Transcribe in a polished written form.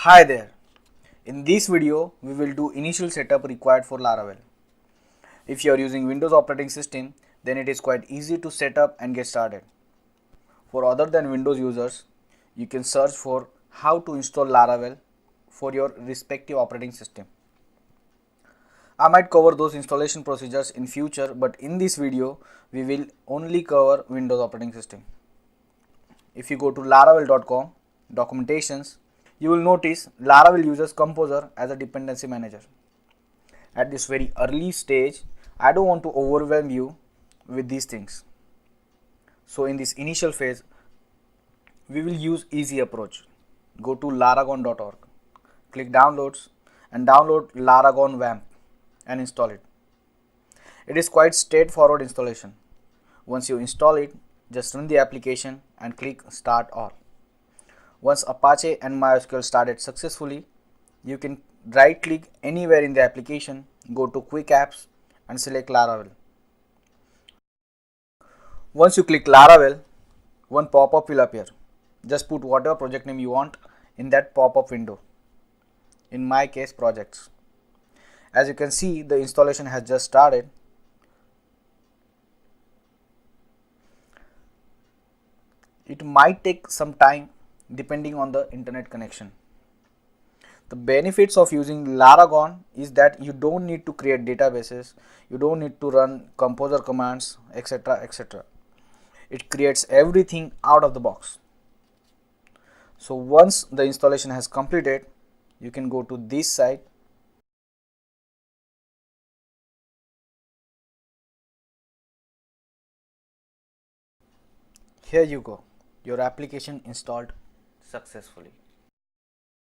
Hi there. In this video, we will do initial setup required for Laravel. If you are using Windows operating system, then it is quite easy to set up and get started. For other than Windows users, you can search for how to install Laravel for your respective operating system. I might cover those installation procedures in future, but in this video, we will only cover Windows operating system. If you go to laravel.com, documentations, you will notice Laravel uses Composer as a dependency manager. At this very early stage, I don't want to overwhelm you with these things. So in this initial phase, we will use easy approach. Go to laragon.org, click downloads and download Laragon WAMP and install it. It is quite straightforward installation. Once you install it, just run the application and click start all. Once Apache and MySQL started successfully, you can right click anywhere in the application, go to quick apps and select Laravel. Once you click Laravel, one pop-up will appear. Just put whatever project name you want in that pop-up window. In my case, projects. As you can see, the installation has just started. It might take some time depending on the internet connection. The benefits of using Laragon is that you don't need to create databases, you don't need to run composer commands, etc. etc. It creates everything out of the box. So once the installation has completed, you can go to this site. Here you go, your application installed successfully.